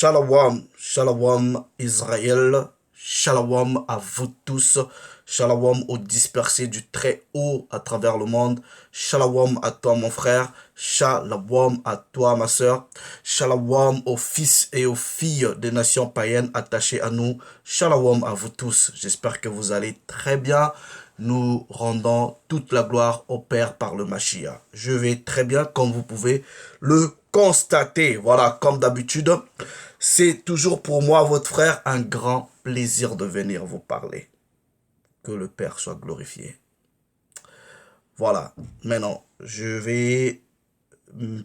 Shalom, shalom Israël, shalom à vous tous, shalom aux dispersés du Très-Haut à travers le monde, shalom à toi mon frère, shalom à toi ma sœur, shalom aux fils et aux filles des nations païennes attachées à nous, shalom à vous tous, j'espère que vous allez très bien. Nous rendons toute la gloire au Père par le Mashiach. Je vais très bien comme vous pouvez le constater. Voilà, comme d'habitude, c'est toujours pour moi, votre frère, un grand plaisir de venir vous parler. Que le Père soit glorifié. Voilà, maintenant, je vais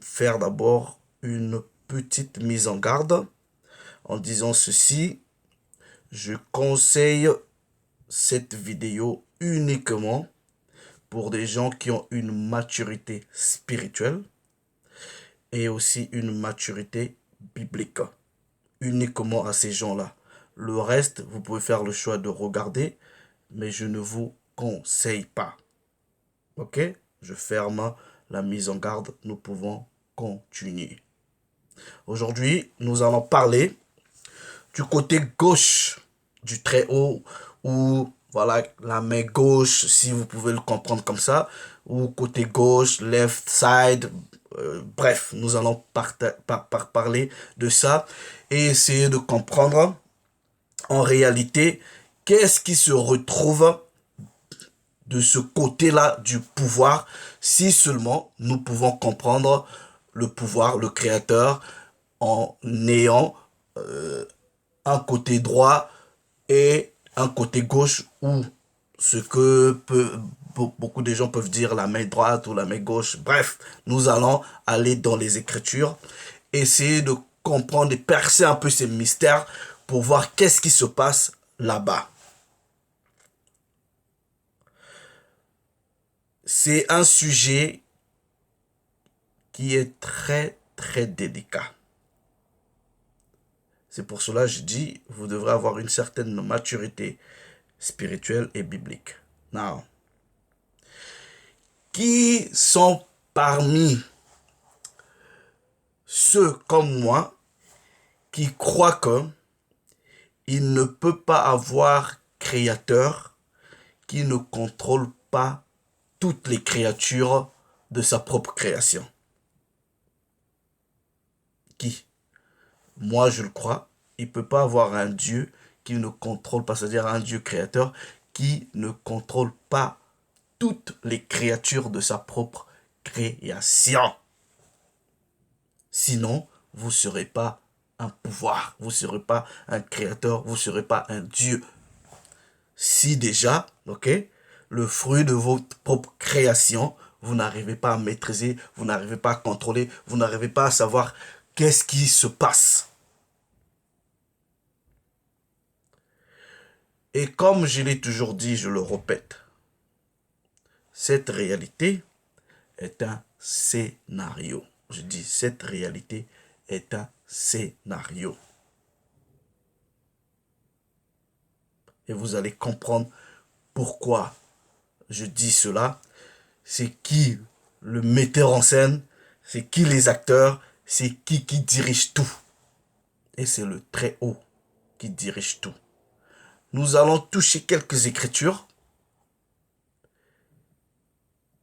faire d'abord une petite mise en garde en disant ceci. Je conseille cette vidéo uniquement pour des gens qui ont une maturité spirituelle et aussi une maturité biblique. Uniquement à ces gens-là. Le reste, vous pouvez faire le choix de regarder, mais je ne vous conseille pas. Ok? Je ferme la mise en garde. Nous pouvons continuer. Aujourd'hui, nous allons parler du côté gauche du Très-Haut, ou voilà, la main gauche, si vous pouvez le comprendre comme ça, ou côté gauche, left side, bref, nous allons parler de ça et essayer de comprendre en réalité qu'est-ce qui se retrouve de ce côté-là du pouvoir, si seulement nous pouvons comprendre le pouvoir, le créateur, en ayant un côté droit et un côté gauche, ou ce que beaucoup de gens peuvent dire la main droite ou la main gauche. Bref, nous allons aller dans les Écritures, essayer de comprendre et percer un peu ces mystères pour voir qu'est-ce qui se passe là-bas. C'est un sujet qui est très très délicat. C'est pour cela que je dis, vous devrez avoir une certaine maturité spirituelle et biblique. Now, qui sont parmi ceux comme moi qui croient que il ne peut pas avoir créateur qui ne contrôle pas toutes les créatures de sa propre création? Qui? Moi, je le crois. Il ne peut pas avoir un Dieu qui ne contrôle pas, c'est-à-dire un Dieu créateur qui ne contrôle pas toutes les créatures de sa propre création. Sinon, vous ne serez pas un pouvoir, vous ne serez pas un créateur, vous ne serez pas un Dieu. Si déjà, ok, le fruit de votre propre création, vous n'arrivez pas à maîtriser, vous n'arrivez pas à contrôler, vous n'arrivez pas à savoir qu'est-ce qui se passe. Et comme je l'ai toujours dit, je le répète, cette réalité est un scénario. Je dis, cette réalité est un scénario. Et vous allez comprendre pourquoi je dis cela. C'est qui le metteur en scène, c'est qui les acteurs, c'est qui dirige tout. Et c'est le Très-Haut qui dirige tout. Nous allons toucher quelques écritures.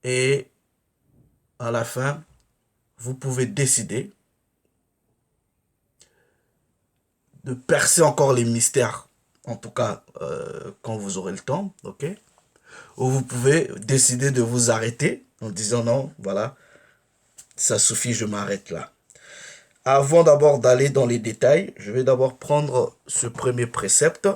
Et à la fin, vous pouvez décider de percer encore les mystères, en tout cas quand vous aurez le temps, ok? Ou vous pouvez décider de vous arrêter en disant non, voilà, ça suffit, je m'arrête là. Avant d'abord d'aller dans les détails, je vais d'abord prendre ce premier précepte.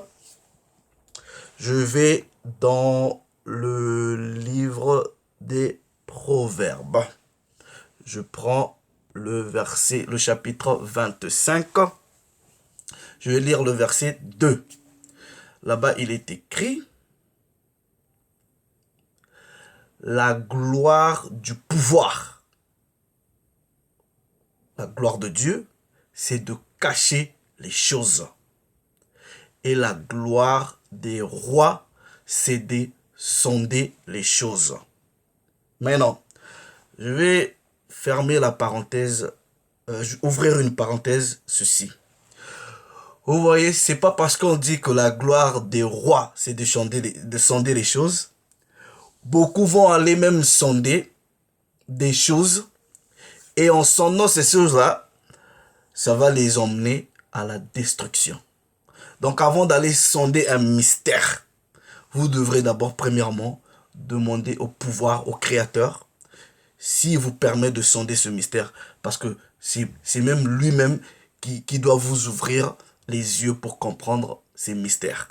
Je vais dans le livre des Proverbes. Je prends le chapitre 25. Je vais lire le verset 2. Là-bas, il est écrit: la gloire du pouvoir. La gloire de Dieu, c'est de cacher les choses. Et la gloire des rois, c'est de sonder les choses. Maintenant, je vais fermer la parenthèse, ouvrir une parenthèse, ceci. Vous voyez, c'est pas parce qu'on dit que la gloire des rois, c'est de sonder les choses. Beaucoup vont aller même sonder des choses. Et en sondant ces choses-là, ça va les emmener à la destruction. Donc avant d'aller sonder un mystère, vous devrez d'abord premièrement demander au pouvoir, au Créateur, s'il vous permet de sonder ce mystère. Parce que c'est même lui-même qui doit vous ouvrir les yeux pour comprendre ces mystères.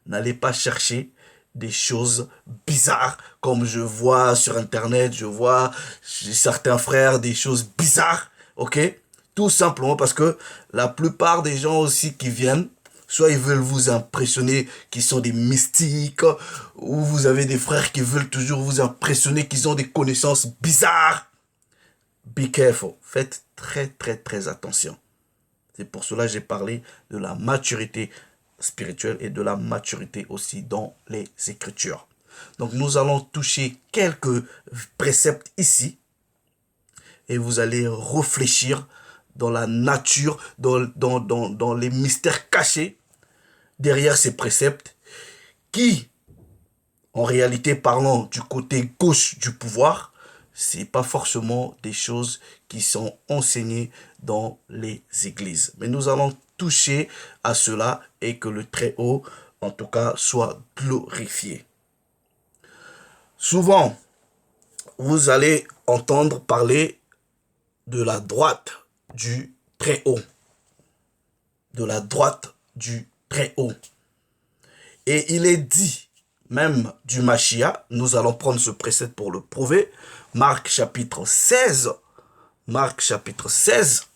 N'allez pas chercher des choses bizarres, comme je vois sur Internet, je vois chez certains frères des choses bizarres, ok? Tout simplement parce que la plupart des gens aussi qui viennent, soit ils veulent vous impressionner qu'ils sont des mystiques, ou vous avez des frères qui veulent toujours vous impressionner qu'ils ont des connaissances bizarres. Be careful. Faites très très très attention. C'est pour cela que j'ai parlé de la maturité spirituelle et de la maturité aussi dans les Écritures. Donc nous allons toucher quelques préceptes ici et vous allez réfléchir dans la nature, dans les mystères cachés derrière ces préceptes qui, en réalité parlant du côté gauche du pouvoir, c'est pas forcément des choses qui sont enseignées dans les églises. Mais nous allons toucher à cela et que le Très-Haut, en tout cas, soit glorifié. Souvent, vous allez entendre parler de la droite du Très-Haut. De la droite du Très-Haut. Et il est dit, même du Machia, nous allons prendre ce précepte pour le prouver, Marc chapitre 16, Marc chapitre 16,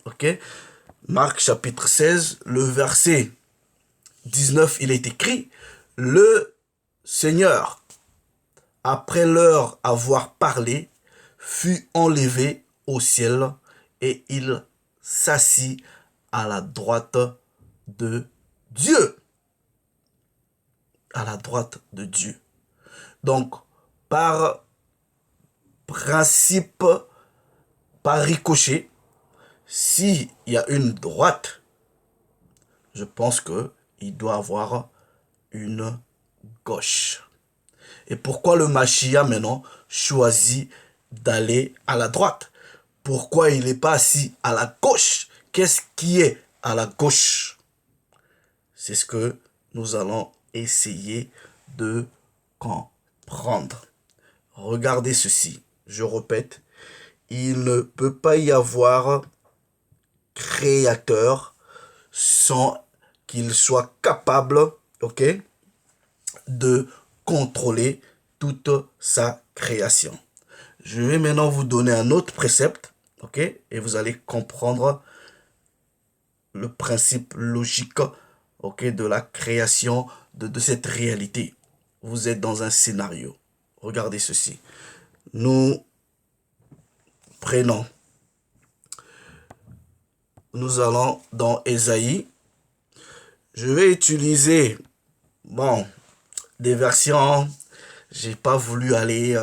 ok, Marc chapitre 16, le verset 19, il est écrit, le Seigneur, après leur avoir parlé, fut enlevé au ciel et il s'assit à la droite de Dieu. À la droite de Dieu. Donc, par principe, par ricochet, s'il y a une droite, je pense qu'il doit avoir une gauche. Et pourquoi le Machia maintenant choisit d'aller à la droite? Pourquoi il n'est pas assis à la gauche? Qu'est-ce qui est à la gauche? C'est ce que nous allons essayer de comprendre. Regardez ceci, je répète, il ne peut pas y avoir créateur sans qu'il soit capable, ok, de contrôler toute sa création. Je vais maintenant vous donner un autre précepte, ok, et vous allez comprendre le principe logique, ok, de la création de cette réalité. Vous êtes dans un scénario. Regardez ceci. Nous prenons. Nous allons dans Ésaïe. Je vais utiliser, bon, des versions. J'ai pas voulu aller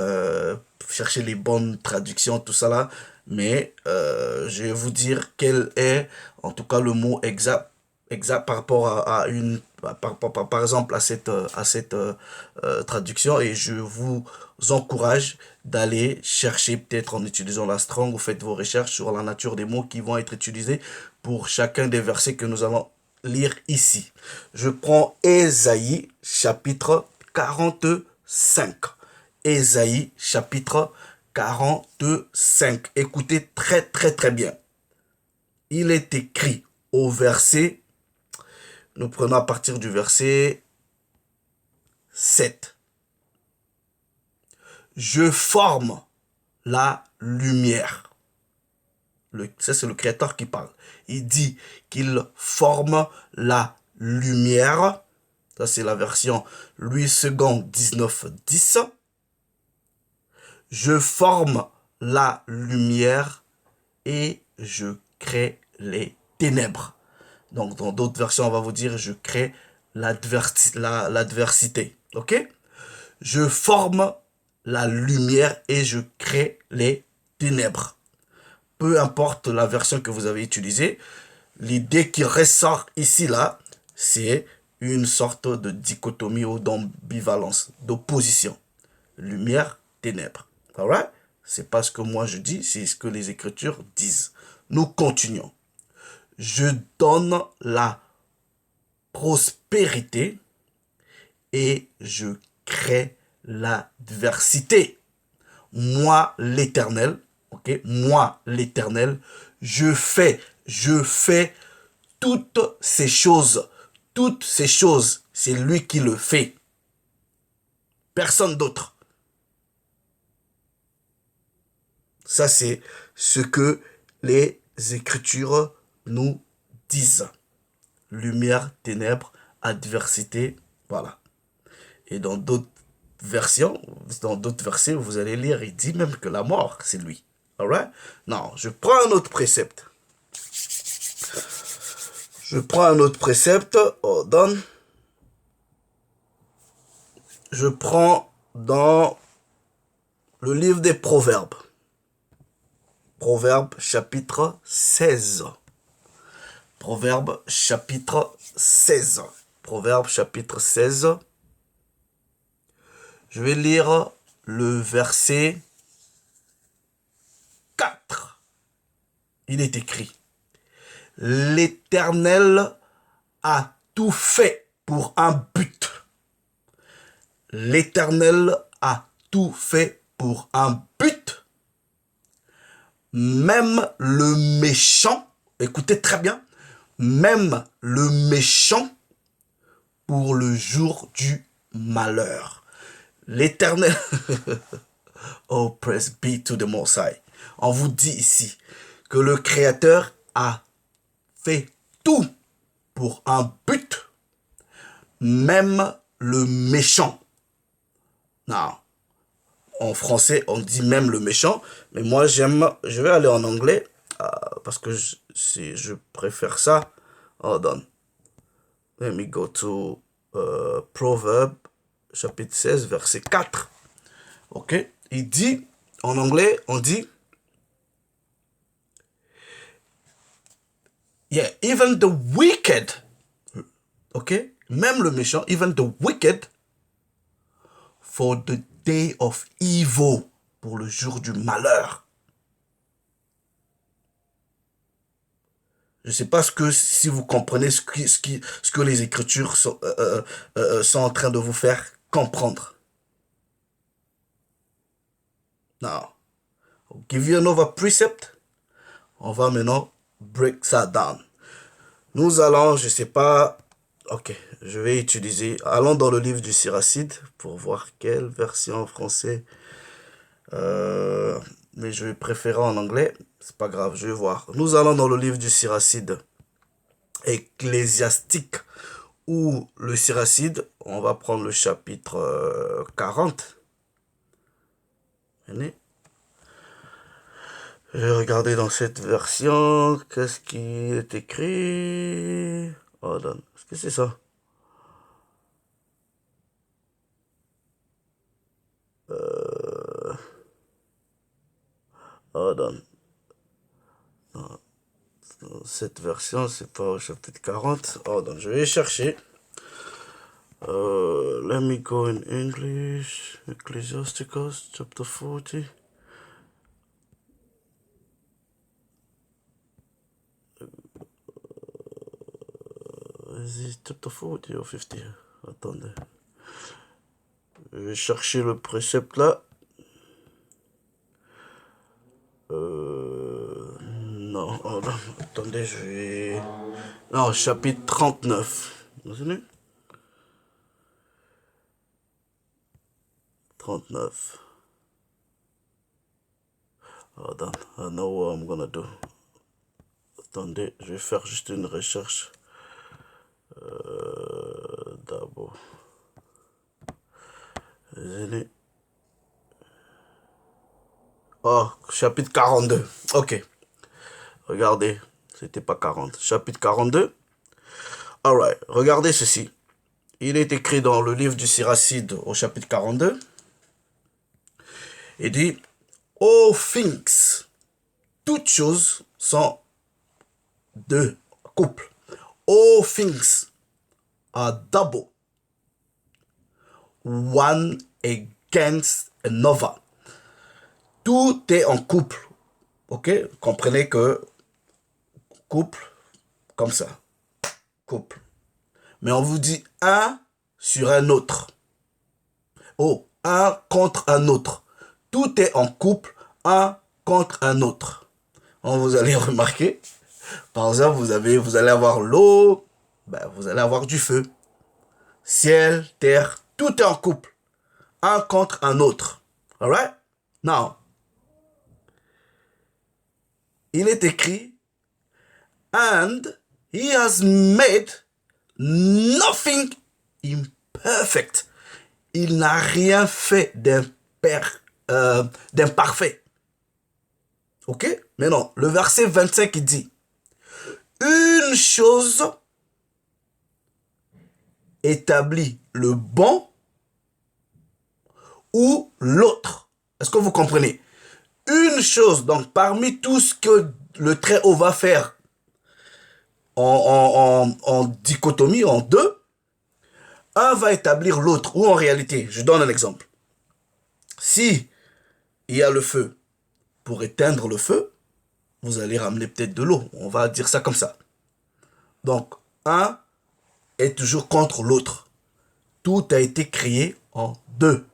chercher les bonnes traductions, tout ça là. Mais je vais vous dire quel est, en tout cas, le mot exact par rapport à une par exemple à cette traduction, et je vous encourage d'aller chercher peut-être en utilisant la Strong. Vous faites vos recherches sur la nature des mots qui vont être utilisés pour chacun des versets que nous allons lire ici. Je prends Ésaïe chapitre 45. Ésaïe chapitre 45. Écoutez très très très bien. Il est écrit au verset, nous prenons à partir du verset 7. Je forme la lumière. Ça, c'est le Créateur qui parle. Il dit qu'il forme la lumière. Ça, c'est la version Louis II 1910. Je forme la lumière et je crée les ténèbres. Donc, dans d'autres versions, on va vous dire, je crée l'adversité. Ok? Je forme la lumière et je crée les ténèbres. Peu importe la version que vous avez utilisée, l'idée qui ressort ici, là, c'est une sorte de dichotomie ou d'ambivalence, d'opposition. Lumière, ténèbres. Alright? C'est pas ce que moi je dis, c'est ce que les Écritures disent. Nous continuons. Je donne la prospérité et je crée l'adversité. Moi, l'Éternel, ok, moi, l'Éternel, je fais toutes ces choses. Toutes ces choses, c'est lui qui le fait. Personne d'autre. Ça, c'est ce que les Écritures nous disent. Lumière, ténèbres, adversité, voilà. Et dans d'autres versions, dans d'autres versets, vous allez lire, il dit même que la mort, c'est lui. Alright? Non, je prends un autre précepte. Je prends un autre précepte. Hold on. Je prends dans le livre des Proverbes. Proverbes chapitre 16. Proverbes chapitre 16. Proverbes chapitre 16. Je vais lire le verset 4. Il est écrit: L'Éternel a tout fait pour un but. L'Éternel a tout fait pour un but. Même le méchant, écoutez très bien, même le méchant pour le jour du malheur. L'Éternel, oh praise be to the Most High. On vous dit ici que le Créateur a fait tout pour un but, même le méchant. Non, en français, on dit même le méchant, mais moi, je vais aller en anglais, parce que je préfère ça. Hold on. Let me go to Proverbe, chapitre 16, verset 4. Ok? Il dit, en anglais, on dit, yeah, even the wicked, ok? Même le méchant, even the wicked, for the day of evil, pour le jour du malheur. Je ne sais pas si vous comprenez ce que les Écritures sont en train de vous faire comprendre. Now, I'll give you another precept. On va maintenant break ça down. Nous allons, je ne sais pas, ok, je vais utiliser, allons dans le livre du Siracide pour voir quelle version en français. Mais je vais préférer en anglais, c'est pas grave, je vais voir. Nous allons dans le livre du Siracide ecclésiastique ou le Siracide, on va prendre le chapitre 40. Je vais regarder dans cette version, qu'est-ce qui est écrit. Hold on, est-ce que c'est ça? Hold on. Non, cette version, c'est pas au chapitre 40. Hold on, je vais chercher. Let me go in English. Ecclesiasticus, chapter 40. Is it chapter 40 or 50? Attendez. Je vais chercher le précepte là. Non, oh non, attendez, je vais... Non, chapitre 39. Vous savez 39. Hold on, I know what I'm gonna do. Attendez, je vais faire juste une recherche. D'abord. Désolé. Oh, chapitre 42. Ok. Regardez, c'était pas 40. Chapitre 42. Alright, regardez ceci. Il est écrit dans le livre du Siracide au chapitre 42. Il dit, All things, toutes choses sont de couple. All things are double. One against another. Tout est en couple. Ok? Comprenez que couple, comme ça. Couple. Mais on vous dit un sur un autre. Oh, un contre un autre. Tout est en couple, un contre un autre. Vous allez remarquer, par exemple, vous allez avoir l'eau, vous allez avoir du feu. Ciel, terre, tout est en couple. Un contre un autre. Alright? Now, il est écrit, and he has made nothing imperfect. Il n'a rien fait d'imparfait. Ok? Mais non, le verset 25, il dit, une chose établit le bon ou l'autre. Est-ce que vous comprenez? Une chose, donc parmi tout ce que le Très-Haut va faire en dichotomie, en deux, un va établir l'autre. Ou en réalité, je donne un exemple. Si il y a le feu, pour éteindre le feu, vous allez ramener peut-être de l'eau. On va dire ça comme ça. Donc, un est toujours contre l'autre. Tout a été créé en deux.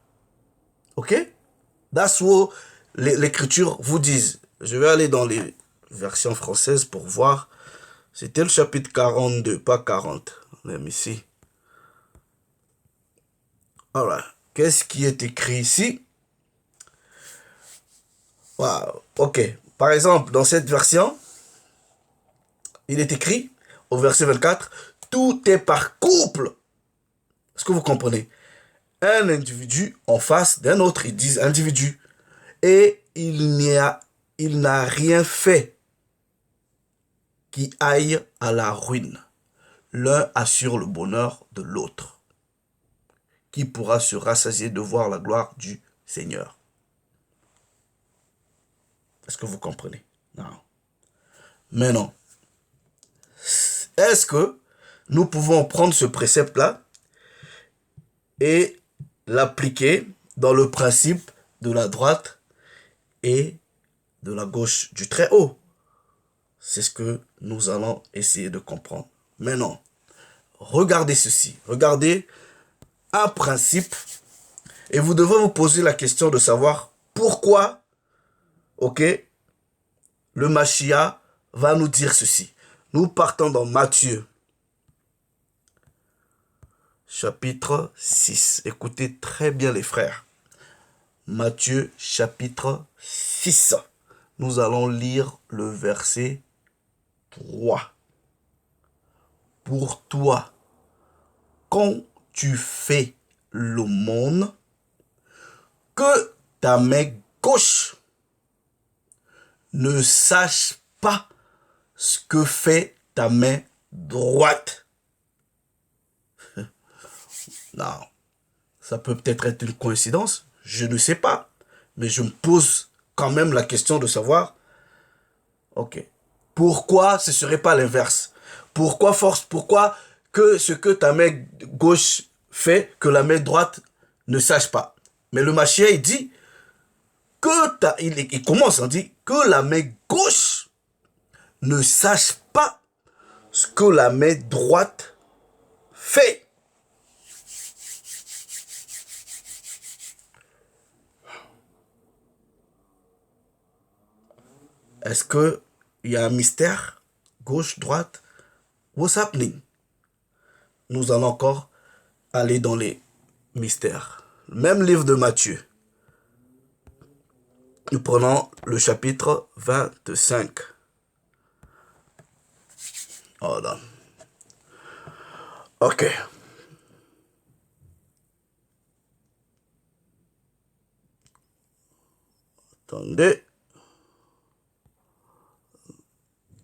Ok? That's what l'écriture vous dit. Je vais aller dans les versions françaises pour voir. C'était le chapitre 42, pas 40. Let me see. Alright. Qu'est-ce qui est écrit ici? Wow. Ok. Par exemple, dans cette version, il est écrit au verset 24, tout est par couple. Est-ce que vous comprenez? Un individu en face d'un autre, ils disent individu. Et il n'a rien fait qui aille à la ruine. L'un assure le bonheur de l'autre. Qui pourra se rassasier de voir la gloire du Seigneur? Est-ce que vous comprenez? Non. Mais non. Est-ce que nous pouvons prendre ce précepte-là et l'appliquer dans le principe de la droite et de la gauche du Très-Haut? C'est ce que nous allons essayer de comprendre. Mais non. Regardez ceci. Regardez un principe et vous devez vous poser la question de savoir pourquoi, ok, le Mashiach va nous dire ceci. Nous partons dans Matthieu, chapitre 6. Écoutez très bien les frères. Matthieu, chapitre 6. Nous allons lire le verset 3. Pour toi, quand tu fais l'aumône, que ta main gauche ne sache pas ce que fait ta main droite. Non, ça peut peut-être être une coïncidence, je ne sais pas. Mais je me pose quand même la question de savoir, ok, pourquoi ce ne serait pas l'inverse? Pourquoi que ce que ta main gauche fait, que la main droite ne sache pas? Mais le Mashiach, il dit, il commence, on dit, que la main gauche ne sache pas ce que la main droite fait. Est-ce qu'il y a un mystère? Gauche, droite? What's happening? Nous allons encore aller dans les mystères. Même livre de Matthieu. Nous prenons le chapitre 25. Hold on. Ok. Attendez.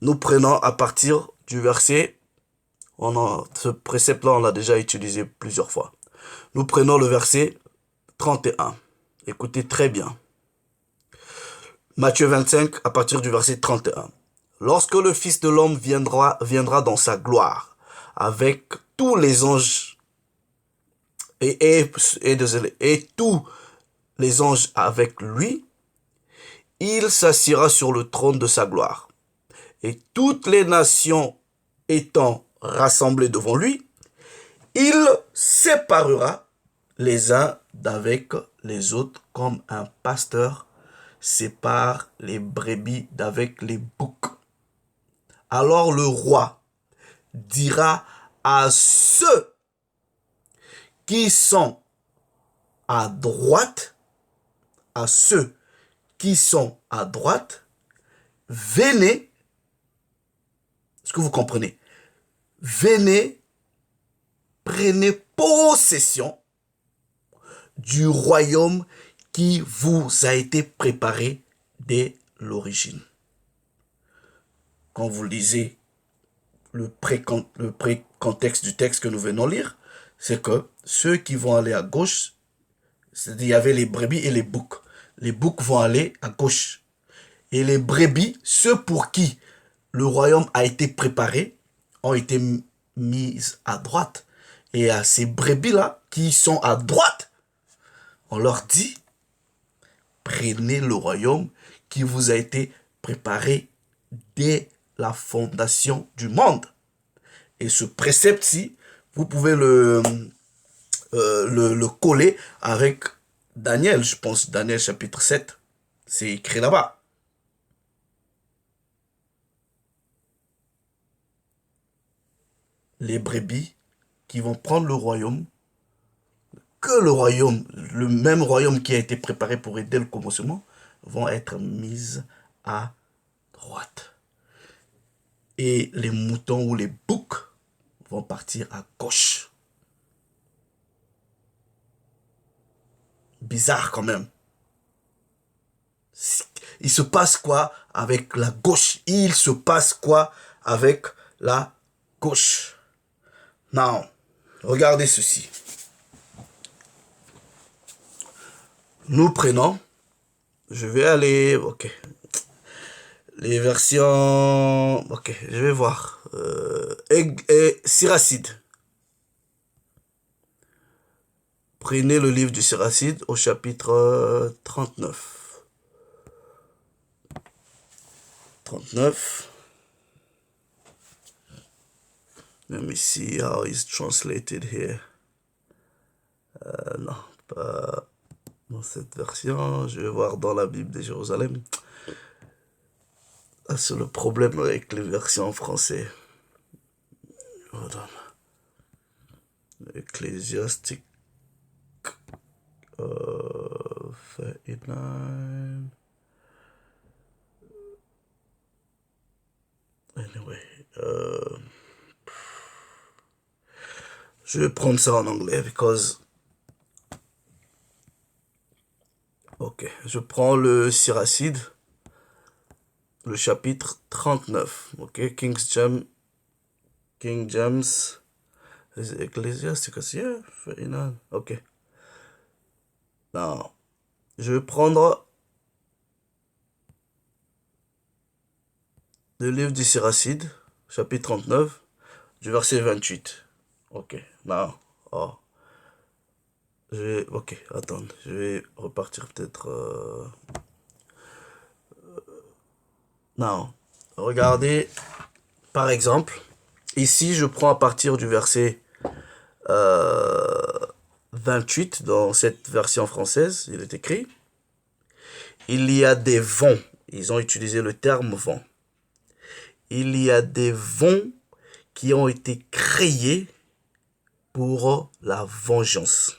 Nous prenons à partir du verset, ce précepte-là, on l'a déjà utilisé plusieurs fois. Nous prenons le verset 31. Écoutez très bien. Matthieu 25, à partir du verset 31. lorsque le Fils de l'homme viendra dans sa gloire, avec tous les anges, et tous les anges avec lui, il s'assiera sur le trône de sa gloire. Et toutes les nations étant rassemblées devant lui, il séparera les uns d'avec les autres comme un pasteur sépare les brebis d'avec les boucs. Alors le roi dira à ceux qui sont à droite, venez, est-ce que vous comprenez? Venez, prenez possession du royaume qui vous a été préparé dès l'origine. Quand vous lisez le pré-contexte du texte que nous venons lire, c'est que ceux qui vont aller à gauche, c'est-à-dire il y avait les brebis et les boucs. Les boucs vont aller à gauche. Et les brebis, ceux pour qui le royaume a été préparé, ont été mises à droite. Et à ces brebis-là, qui sont à droite, on leur dit, prenez le royaume qui vous a été préparé dès la fondation du monde. Et ce précepte-ci, vous pouvez le coller avec Daniel, je pense, Daniel chapitre 7. C'est écrit là-bas. Les brebis qui vont prendre le royaume, le même royaume qui a été préparé pour aider le commencement, vont être mises à droite. Et les moutons ou les boucs vont partir à gauche. Bizarre quand même. Il se passe quoi avec la gauche? Il se passe quoi avec la gauche? Now, regardez ceci. Nous prenons, je vais aller, ok, les versions, ok, je vais voir, Siracide. Prenez le livre du Siracide au chapitre 39. 39. Let me see how it's translated here. Non, pas dans cette version. Je vais voir dans la Bible de Jérusalem. Ah, c'est le problème avec les versions en français. Hold on. Ecclésiastique 39. Anyway. Je vais prendre ça en anglais because. Ok, je prends le Siracide, le chapitre 39. Ok, King James, Ecclesiasticus, yeah, ok. Now, je vais prendre le livre du Siracide, chapitre 39, du verset 28. Ok, now, oh. Ok, attends, je vais repartir peut-être. Non, regardez, par exemple, ici je prends à partir du verset 28 dans cette version française, il est écrit, il y a des vents, ils ont utilisé le terme vent, il y a des vents qui ont été créés pour la vengeance.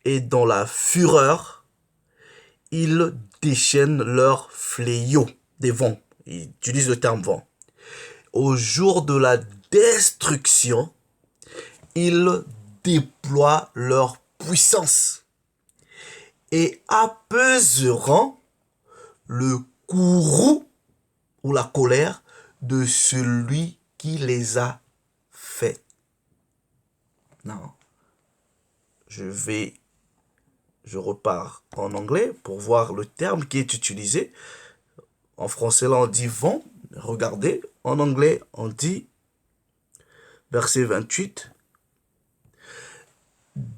Et dans la fureur, ils déchaînent leur fléau des vents. Ils utilisent le terme vent. Au jour de la destruction, ils déploient leur puissance et apaiseront le courroux ou la colère de celui qui les a faits. Non. Je repars en anglais pour voir le terme qui est utilisé. En français, là, on dit vent. Regardez, en anglais, on dit, verset 28,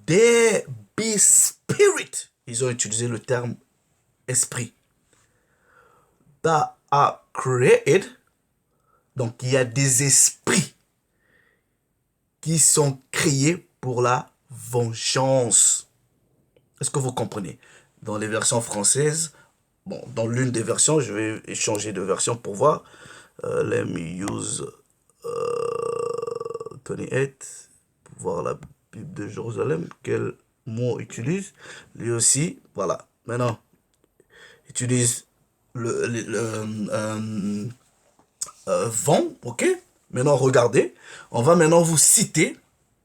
there be spirit. Ils ont utilisé le terme esprit. That are created. Donc, il y a des esprits qui sont créés pour la vengeance. Est-ce que vous comprenez? Dans les versions françaises, bon, dans l'une des versions, je vais échanger de version pour voir. Let me use 28 pour voir la Bible de Jérusalem. Quel mot utilise? Lui aussi, voilà. Maintenant, utilise le vent, ok? Maintenant, regardez. On va maintenant vous citer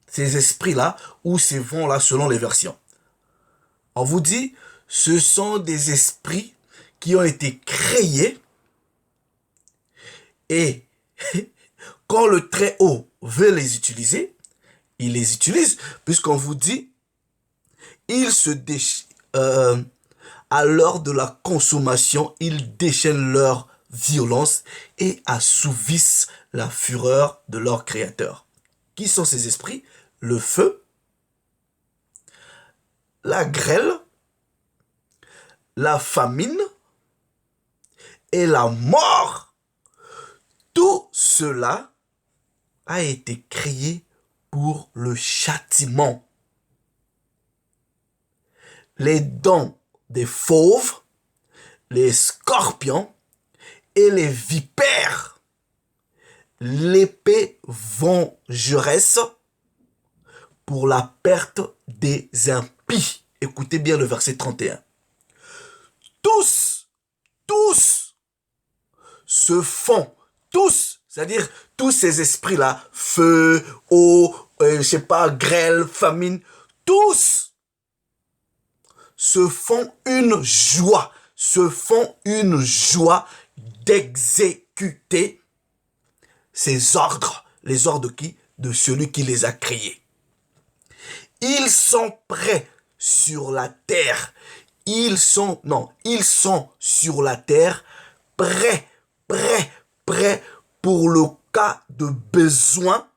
ces esprits-là ou ces vents-là selon les versions. On vous dit, ce sont des esprits qui ont été créés et quand le Très-Haut veut les utiliser, il les utilise puisqu'on vous dit, ils se à l'heure de la consommation, ils déchaînent leur violence et assouvissent la fureur de leur créateur. Qui sont ces esprits? Le feu, la grêle, la famine et la mort. Tout cela a été créé pour le châtiment. Les dents des fauves, les scorpions et les vipères, l'épée vengeresse pour la perte des impies. Écoutez bien le verset 31. Tous se font, c'est-à-dire tous ces esprits-là, feu, eau, je sais pas, grêle, famine, tous se font une joie d'exécuter ces ordres. Les ordres de qui? De celui qui les a créés. Ils sont prêts sur la terre. Ils sont sur la terre, prêts pour le cas de besoin.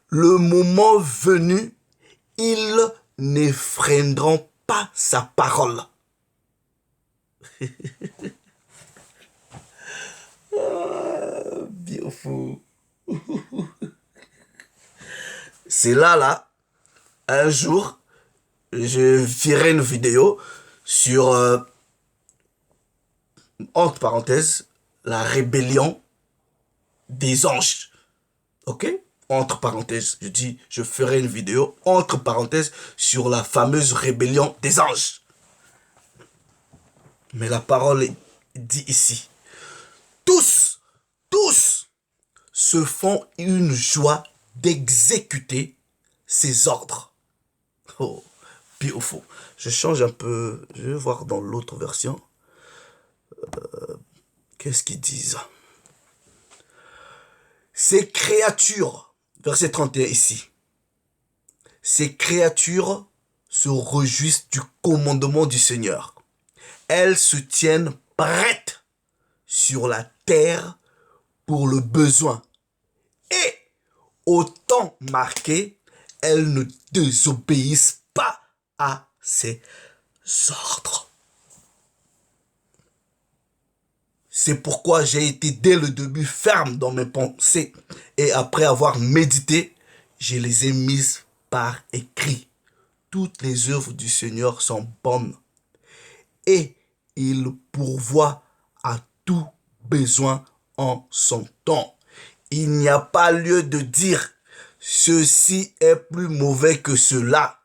Le moment venu, ils n'effreindront pas sa parole. Beautiful. C'est là, un jour, je ferai une vidéo sur, entre parenthèses, la rébellion des anges. Ok? Entre parenthèses, je ferai une vidéo, entre parenthèses, sur la fameuse rébellion des anges. Mais la parole est dit ici. Tous se font une joie d'exécuter ces ordres. Oh, beautiful. Je change un peu, je vais voir dans l'autre version. Qu'est-ce qu'ils disent? Ces créatures, verset 31 ici. Ces créatures se réjouissent du commandement du Seigneur. Elles se tiennent prêtes sur la terre pour le besoin. Et au temps marqué, elles ne désobéissent pas à ces ordres. C'est pourquoi j'ai été dès le début ferme dans mes pensées. Et après avoir médité, je les ai mises par écrit. Toutes les œuvres du Seigneur sont bonnes. Et il pourvoit à tout besoin en son temps. Il n'y a pas lieu de dire ceci est plus mauvais que cela,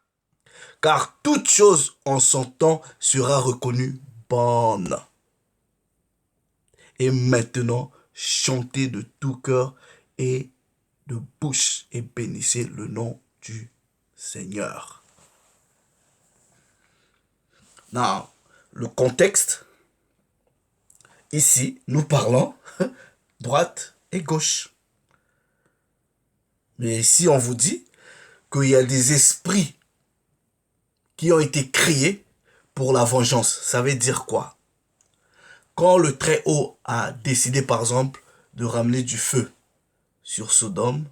car toute chose en son temps sera reconnue bonne. Et maintenant, chantez de tout cœur et de bouche et bénissez le nom du Seigneur. Now, le contexte, ici, nous parlons droite et gauche. Mais ici, on vous dit qu'il y a des esprits qui ont été créés pour la vengeance. Ça veut dire quoi? quand le Très-Haut a décidé, par exemple, de ramener du feu sur Sodome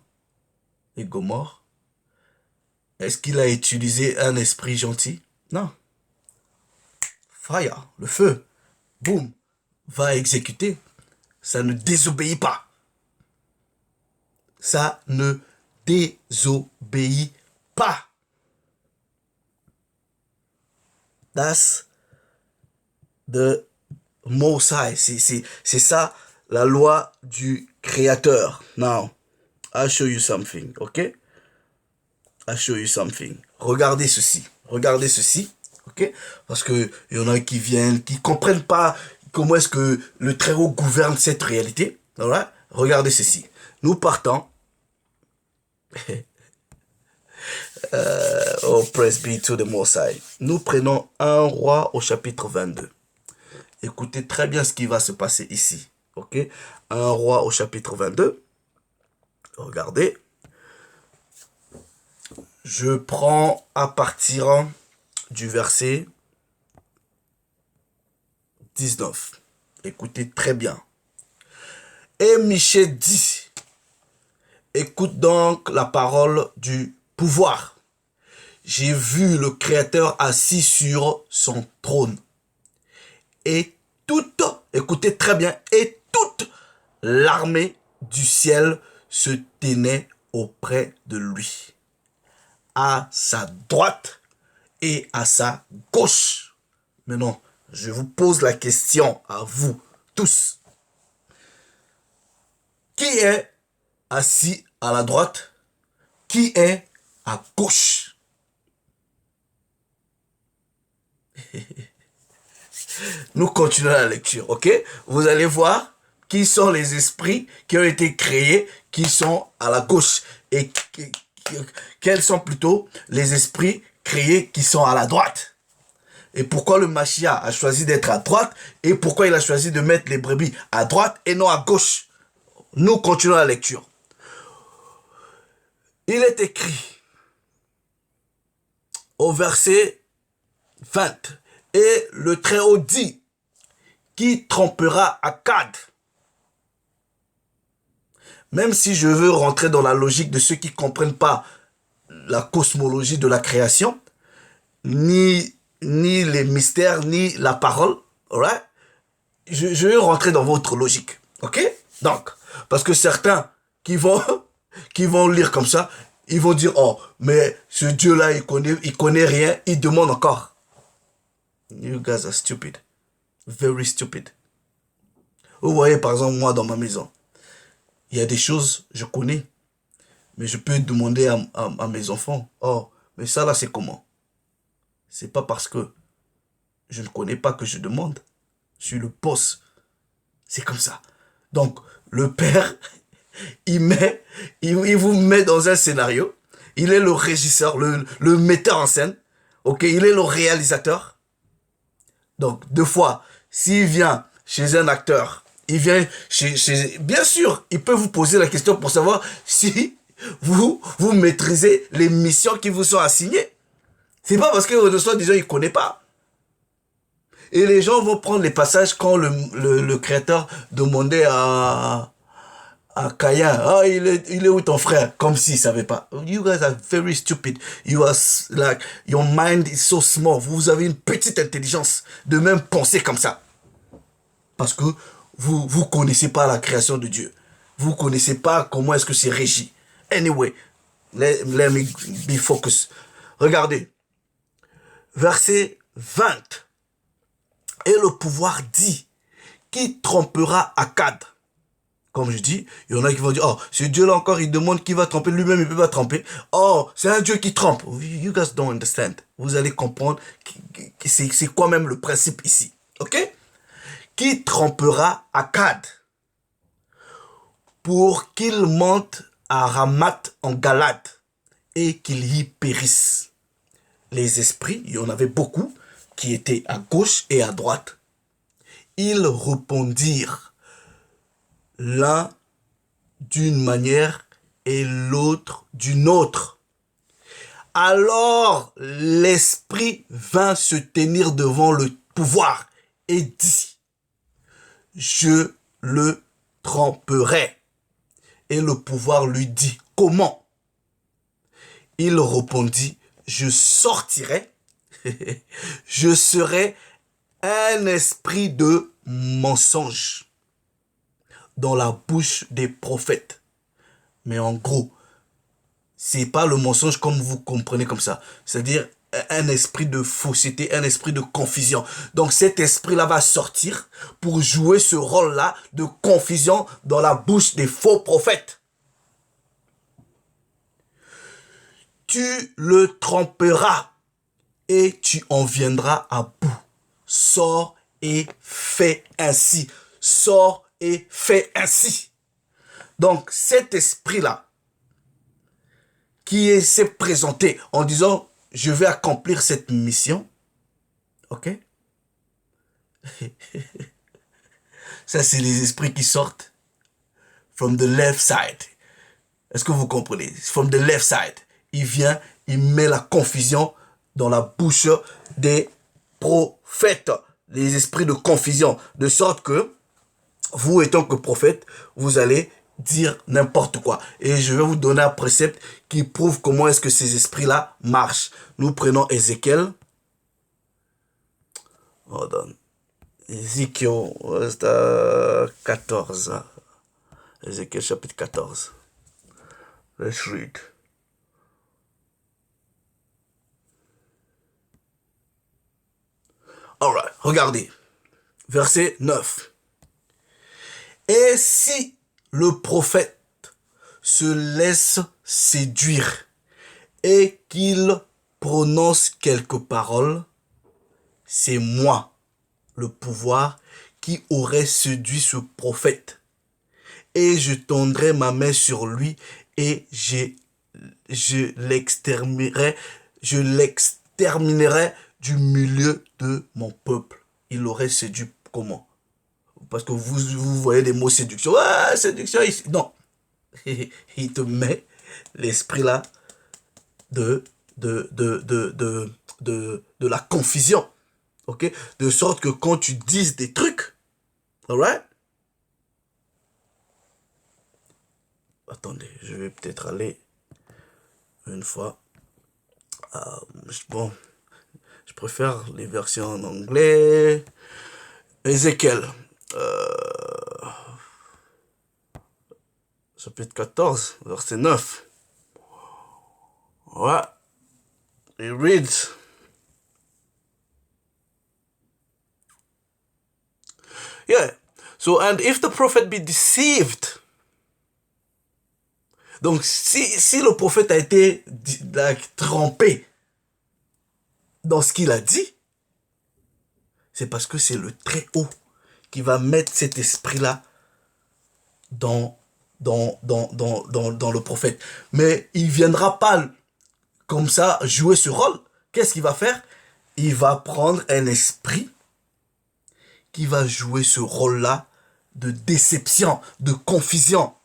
et Gomorrhe, est-ce qu'il a utilisé un esprit gentil? Non. Fire, le feu, boum, va exécuter. Ça ne désobéit pas. Ça ne désobéit pas. That's the Most High. C'est ça la loi du Créateur. Now, I'll show you something, ok? I'll show you something. Regardez ceci. Regardez ceci, ok? Parce que il y en a qui viennent, qui comprennent pas comment est-ce que le Très-Haut gouverne cette réalité. Alright? Regardez ceci. Nous partons. Oh, praise be to the Most High. Nous prenons 1 Roi au chapitre 22. Écoutez très bien ce qui va se passer ici. Ok? 1 Roi au chapitre 22. Regardez. Je prends à partir du verset 19. Écoutez très bien. Et Michée dit, écoute donc la parole du pouvoir. J'ai vu le Créateur assis sur son trône. Et toute, écoutez très bien, et toute l'armée du ciel se tenait auprès de lui, à sa droite et à sa gauche. Maintenant, je vous pose la question à vous tous. Qui est assis à la droite? Qui est à gauche? Nous continuons la lecture, ok? Vous allez voir qui sont les esprits qui ont été créés, qui sont à la gauche. Et quels sont plutôt les esprits créés qui sont à la droite. Et pourquoi le Mashiach a choisi d'être à droite et pourquoi il a choisi de mettre les brebis à droite et non à gauche. Nous continuons la lecture. Il est écrit au verset 20. Et le Très-Haut dit, qui trompera Akkad? Même si je veux rentrer dans la logique de ceux qui ne comprennent pas la cosmologie de la création, ni les mystères, ni la parole, alright? Je vais rentrer dans votre logique, ok? Donc, parce que certains qui vont lire comme ça, ils vont dire, oh, mais ce Dieu-là, il connaît rien, il demande encore. You guys are stupid. Very stupid. Vous voyez, par exemple, moi, dans ma maison, il y a des choses, je connais, mais je peux demander à mes enfants, oh, mais ça là, c'est comment? C'est pas parce que je ne connais pas que je demande. Je suis le boss. C'est comme ça. Donc, le père, il vous met dans un scénario. Il est le régisseur, le metteur en scène. Ok, il est le réalisateur. Donc, deux fois, s'il vient chez un acteur, il vient bien sûr, il peut vous poser la question pour savoir si vous maîtrisez les missions qui vous sont assignées. C'est pas parce que de soi, disons, il connaît pas. Et les gens vont prendre les passages quand le créateur demandait à Caïn, ah, il est où ton frère? Comme s'il savait pas. You guys are very stupid. You are like, your mind is so small. Vous avez une petite intelligence de même penser comme ça. Parce que vous connaissez pas la création de Dieu. Vous connaissez pas comment est-ce que c'est régi. Anyway, let me be focused. Regardez. Verset 20. Et le pouvoir dit, qui trompera Akkad? Comme je dis, il y en a qui vont dire, oh, ce Dieu-là encore, il demande qui va tromper, lui-même, il ne peut pas tromper. Oh, c'est un Dieu qui trompe. You guys don't understand. Vous allez comprendre que c'est quoi même le principe ici. Ok? Qui trompera Akkad pour qu'il monte à Ramat en Galade et qu'il y périsse. Les esprits, il y en avait beaucoup qui étaient à gauche et à droite. Ils répondirent l'un d'une manière et l'autre d'une autre. Alors l'esprit vint se tenir devant le pouvoir et dit, je le tromperai. Et le pouvoir lui dit, comment? Il répondit, je sortirai, je serai un esprit de mensonge dans la bouche des prophètes. Mais en gros, c'est pas le mensonge comme vous comprenez comme ça. C'est-à-dire un esprit de fausseté, un esprit de confusion. Donc cet esprit-là va sortir pour jouer ce rôle-là de confusion dans la bouche des faux prophètes. Tu le tromperas et tu en viendras à bout. Sors et fais ainsi. Sors et fais ainsi. Donc cet esprit-là, qui s'est présenté en disant, je vais accomplir cette mission, ok? Ça, c'est les esprits qui sortent from the left side. Est-ce que vous comprenez? From the left side. Il vient, il met la confusion dans la bouche des prophètes. Les esprits de confusion. De sorte que, vous étant que prophète, vous allez dire n'importe quoi. Et je vais vous donner un précepte qui prouve comment est-ce que ces esprits-là marchent. Nous prenons Ézéchiel. Hold on. Ézéchiel, 14. Ézéchiel chapitre 14. Let's read. Alright, regardez. Verset 9. Et si le prophète se laisse séduire et qu'il prononce quelques paroles, c'est moi, le pouvoir, qui aurait séduit ce prophète. Et je tendrai ma main sur lui et je l'exterminerai du milieu de mon peuple. Il aurait séduit comment? Parce que vous voyez des mots séduction. Ah, séduction ici. Non. Il te met l'esprit là de la confusion. Ok? De sorte que quand tu dises des trucs, alright? Attendez, je vais peut-être aller une fois. Bon, je préfère les versions en anglais. Ézéchiel. Chapitre 14, verset 9. Ouais. It reads. Yeah. So, and if the prophet be deceived. Donc, si le prophète a été trompé dans ce qu'il a dit, c'est parce que c'est le Très-Haut qui va mettre cet esprit-là dans le prophète. Mais il ne viendra pas comme ça jouer ce rôle. Qu'est-ce qu'il va faire? Il va prendre un esprit qui va jouer ce rôle-là de déception, de confusion.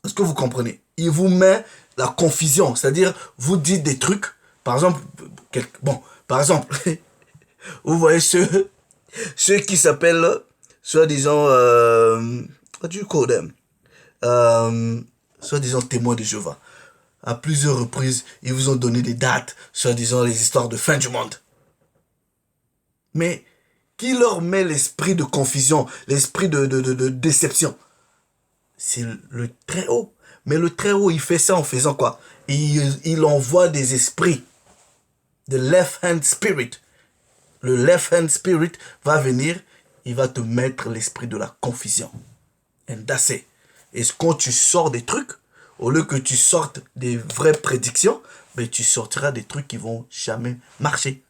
Est-ce que vous comprenez? Il vous met la confusion, c'est-à-dire vous dites des trucs, par exemple, vous voyez ceux qui s'appellent, soi-disant, what do you call them? Soi-disant témoins de Jéhovah. À plusieurs reprises, ils vous ont donné des dates, soi-disant les histoires de fin du monde. Mais qui leur met l'esprit de confusion, l'esprit de déception? C'est le Très-Haut. Mais le Très-Haut, il fait ça en faisant quoi? Il envoie des esprits. The left hand spirit. Le left hand spirit va venir, il va te mettre l'esprit de la confusion. And that's it. Et quand tu sors des trucs, au lieu que tu sortes des vraies prédictions, ben tu sortiras des trucs qui vont jamais marcher.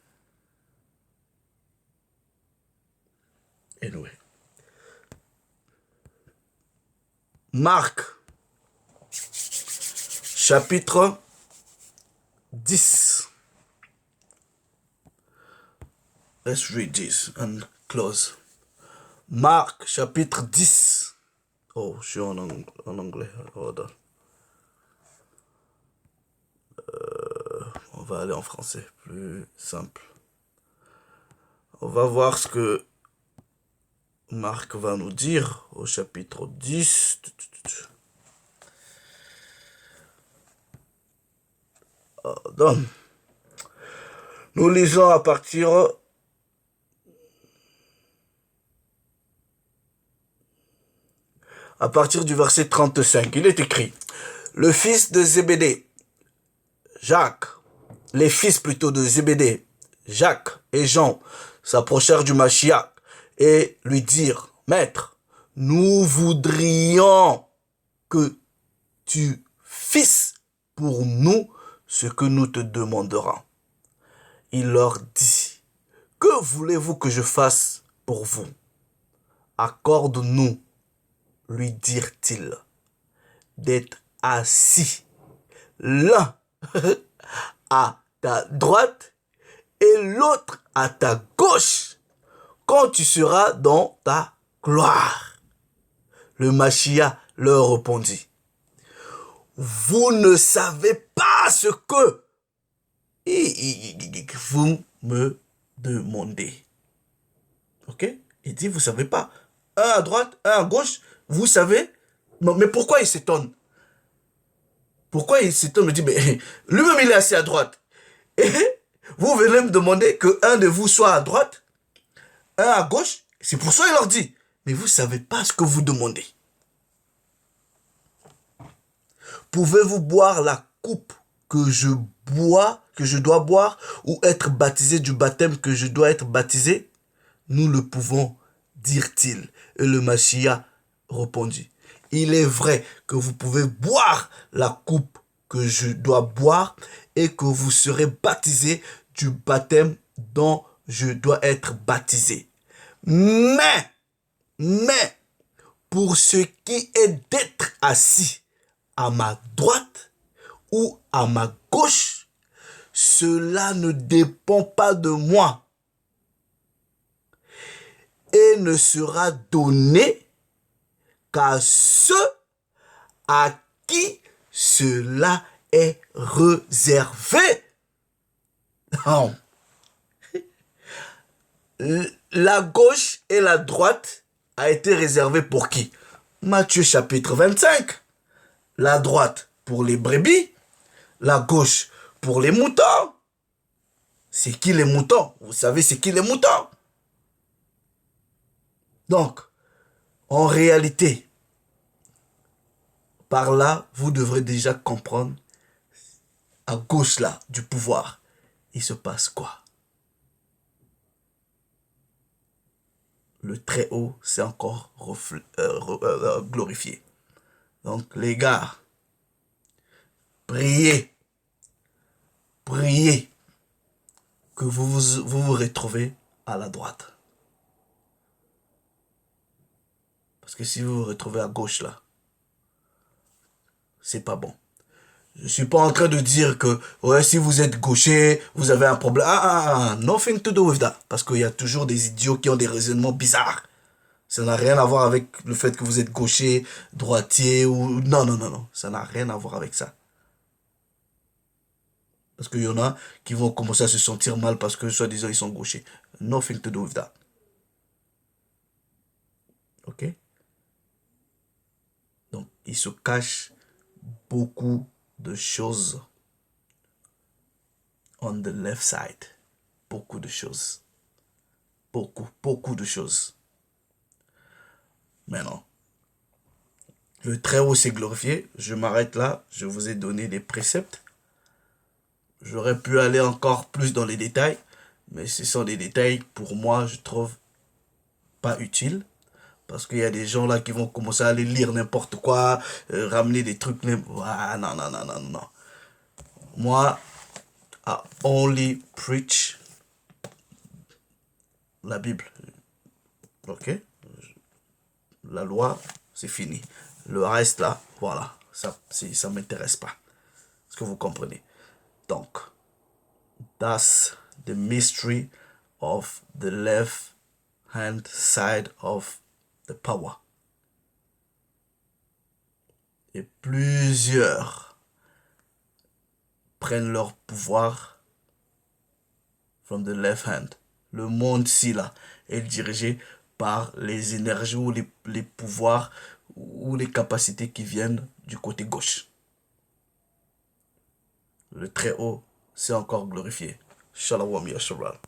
Anyway. Marc, chapitre 10. Let's read this and close. Marc, chapitre 10. Oh, je suis en anglais. Hold on. On va aller en français, plus simple. On va voir ce que Marc va nous dire au chapitre 10. Donc, nous lisons à partir du verset 35. Il est écrit, le fils de Zébédée, Jacques, les fils plutôt de Zébédée, Jacques et Jean, s'approchèrent du Mashiach et lui dirent, Maître, nous voudrions que tu fisses pour nous ce que nous te demanderons. Il leur dit, que voulez-vous que je fasse pour vous? Accorde-nous, lui dirent-ils, d'être assis l'un à ta droite et l'autre à ta gauche quand tu seras dans ta gloire. Le Mashiach leur répondit, vous ne savez pas ce que vous me demandez. Ok? Il dit, vous savez pas. Un à droite, un à gauche, vous savez. Mais pourquoi il s'étonne? Pourquoi il s'étonne? Il me dit, mais lui-même il est assis à droite. Et vous venez me demander qu'un de vous soit à droite, un à gauche. C'est pour ça qu'il leur dit, mais vous savez pas ce que vous demandez. Pouvez-vous boire la coupe que je dois boire, ou être baptisé du baptême que je dois être baptisé? Nous le pouvons, dirent-ils. Et le Mashiach répondit, il est vrai que vous pouvez boire la coupe que je dois boire et que vous serez baptisé du baptême dont je dois être baptisé. Mais, pour ce qui est d'être assis à ma droite ou à ma gauche, cela ne dépend pas de moi et ne sera donné qu'à ceux à qui cela est réservé. Non. La gauche et la droite a été réservée pour qui? Matthieu chapitre 25. La droite pour les brebis, la gauche pour les moutons. C'est qui les moutons? Vous savez c'est qui les moutons? Donc, en réalité, par là, vous devrez déjà comprendre, à gauche là, du pouvoir, il se passe quoi? Le Très-Haut s'est encore glorifié. Donc, les gars, priez, priez que vous retrouvez à la droite. Parce que si vous vous retrouvez à gauche là, c'est pas bon. Je suis pas en train de dire que ouais, si vous êtes gaucher, vous avez un problème. Nothing to do with that. Parce qu'il y a toujours des idiots qui ont des raisonnements bizarres. Ça n'a rien à voir avec le fait que vous êtes gaucher, droitier ou... Non, non, non, non. Ça n'a rien à voir avec ça. Parce qu'il y en a qui vont commencer à se sentir mal parce que soi-disant ils sont gauchers. Nothing to do with that. Ok? Donc, il se cache beaucoup de choses on the left side. Beaucoup de choses. Beaucoup de choses. Maintenant, le Très-Haut s'est glorifié. Je m'arrête là. Je vous ai donné des préceptes. J'aurais pu aller encore plus dans les détails. Mais ce sont des détails, pour moi, je trouve pas utiles. Parce qu'il y a des gens là qui vont commencer à aller lire n'importe quoi, ramener des trucs. Ah, non, non, non, non, non. Moi, I only preach la Bible. Ok? La loi, c'est fini. Le reste là, voilà, ça m'intéresse pas. Est-ce que vous comprenez? Donc, that's the mystery of the left hand side of the power. Et plusieurs prennent leur pouvoir from the left hand. Le monde-ci là est dirigé par les énergies ou les pouvoirs ou les capacités qui viennent du côté gauche. Le Très-Haut s'est encore glorifié. Shalom Yasharal.